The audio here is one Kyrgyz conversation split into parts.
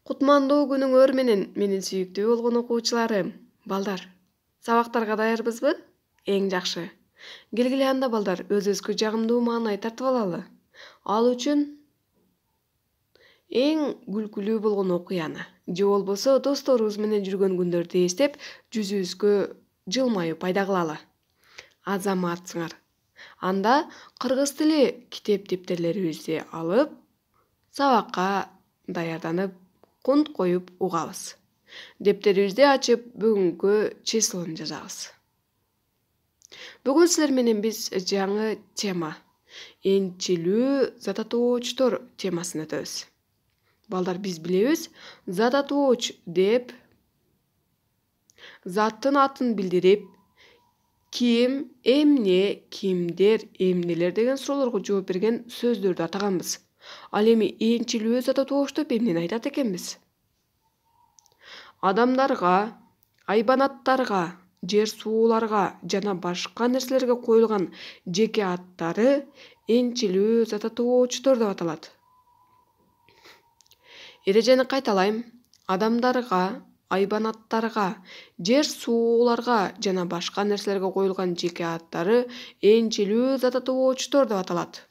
Кутмандуу күнүңөр менен менин сүйүктүү болгон окуучуларым. Балдар, сабактарга даярбызбы? Эң жакшы. Келгиле анда балдар, өзүбүзгө жагымдуу маанай тартып алалы. Ал үчүн эң күлкүлүү болгон окуяны же болбосо досторубуз менен жүргөн күндөрдү эстеп, жүзүбүзгө жылмаюу пайда кылалы. Азаматсыңар. Анда кыргыз тили китеп дептерлерибизди алып, сабакка даярданып, кунт коюп угабыз. Дептерибизди ачып, бүгүнкү числону жазабыз. Бүгүн силер менен биз жаңы тема энчилүү зататуучтор темасын өтөбүз. Балдар, биз билебиз, зататууч деп заттын атын билдирип, ким, эмне, кимдер, эмнелер деген суроолорго жооп берген сөздөрдү атаганбыз. Ал эми энчилүү зататууч деп эмнени айтат экенбиз? Адамдарга, айбанаттарга, жер сууларга жана башка нерселерге коюлган жеке аттары энчилүү зататуучтор деп аталат. Эрежени кайталайм. Адамдарга, айбанаттарга, жер сууларга жана башка нерселерге коюлган жеке аттары энчилүү зататуучтор деп аталат.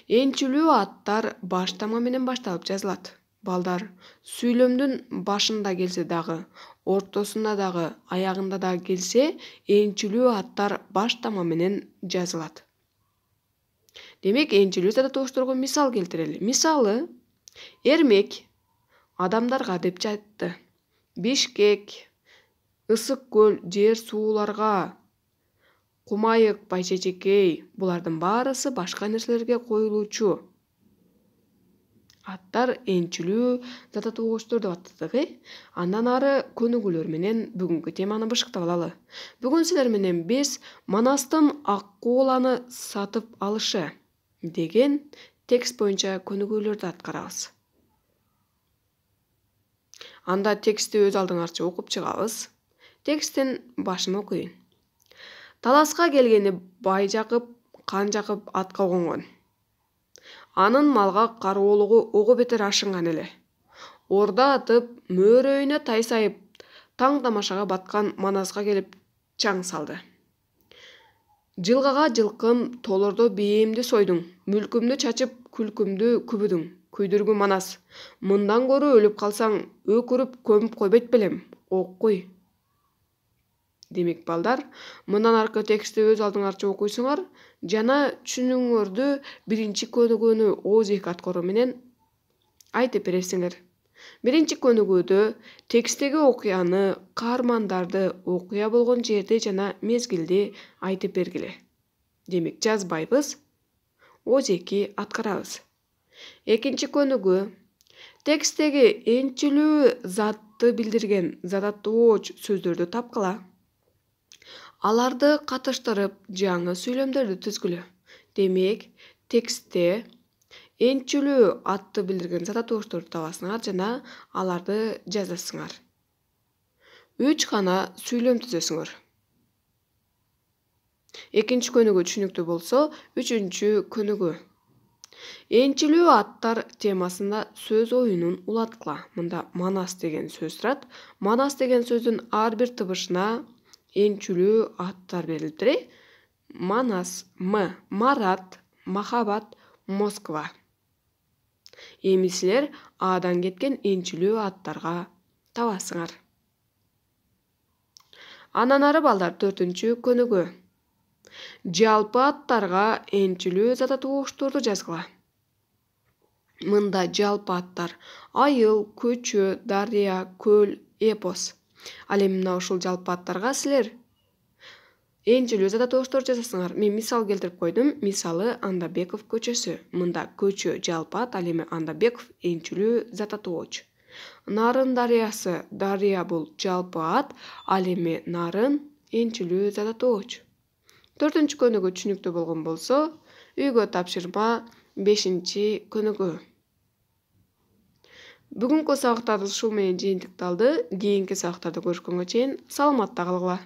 Энчилүү аттар баштама менен башталып жазылат. Балдар, сүйлөмдүн башында келсе дагы, ортосунда дагы, аягында дагы келсе, энчилүү аттар баштама менен жазылат. Демек, энчилүү зататуучторго мисал келтирели. Мисалы, Эрмек адамдарга деп жатты. Бишкек, Ысык көл, жер сууларга, Кумайык, Байчечекей, булардын баарысы башка нерселерге коюлуучу аттар энчилүү зататуучтор деп аттадык. Андан ары көнүгүүлөр менен бүгүнкү теманы бышыктап алалы. Бүгүн силер менен биз Манастын Аккууланы сатып алышы деген текст боюнча көнүгүүлөрдү аткарабыз. Анда текстти өз алдыңарча окуп чыгабыз. Тексттин башын окуйын. Таласка келгени Байжакып, Канжакып атка конгон. Анын малга кароолугу ого бетер ашынган эле. Орда атып, мөөрөйүнө тайсайып, таң тамашага баткан Манаска келип чаң салды. Жылгага жылкым, толордо бээмди сойдуң, мүлкүмдү чачып, күлкүмдү күбүдүң. Күйдүргү Манас, мындан көрө өлүп калсаң, өкүрүп көмүп койбойт белем, окуй. Демек, балдар, мындан аркы текстти өз алдыңарча окуйсуңар жана түшүнүүңөрдү биринчи көнүгүүнү ооз эки аткаруу менен айтып бересиңер. Биринчи көнүгүүдө тексттеги окуяны, каармандарды, окуя болгон жерди жана мезгилди айтып бергиле. Демек, жазбайбыз, ооз эки аткарабыз. Экинчи көнүгүү. Тексттеги энчилүү затты билдирген зататууч сөздөрдү тапкыла. Аларды катыштырып, жаңы сүйлөмдөрдү түзгүлө. Демек, текстте энчилүү атты билдирген зататуучторду табасыңар жана аларды жазасыңар. 3 гана сүйлөм түзөсүңөр. Экинчи көнүгүү түшүнүктүү болсо, үчүнчү көнүгүү. Энчилүү аттар темасында сөз оюнун улаткыла. Мында Манас деген сөз турат. Манас деген сөздүн ар бир тыбышына энчилүү аттар берилиптир. Манас, М, Марат, Махабат, Москва. Эми силер Адан кеткен энчилүү аттарга табасыңар. Андан ары балдар, 4-чү көнүгүү. Жалпы аттарга энчилүү зататуучторду жазгыла. Мында жалпы аттар айыл, көчө, дарыя, көл, эпос. Ал эми мына ушул жалпы аттарга силер энчилүү зататуучтор жазасыңар. Мен мисал келтирип койдум. Мисалы, Андабеков көчөсү. Мында көчө жалпы ат, ал эми Андабеков энчилүү зататууч. Нарын дарыясы, дарыя бул жалпы ат, ал эми Нарын энчилүү зататууч. 4-чү көнүгүү түшүнүктүү болгон болсо, үйгө тапшырма 5-чи көнүгүү. Бүгүнкү сабактарыбыз ушул менен жыйынтыкталды. Кийинки сабактарда көрүшкөнгө чейин саламатта калгыла.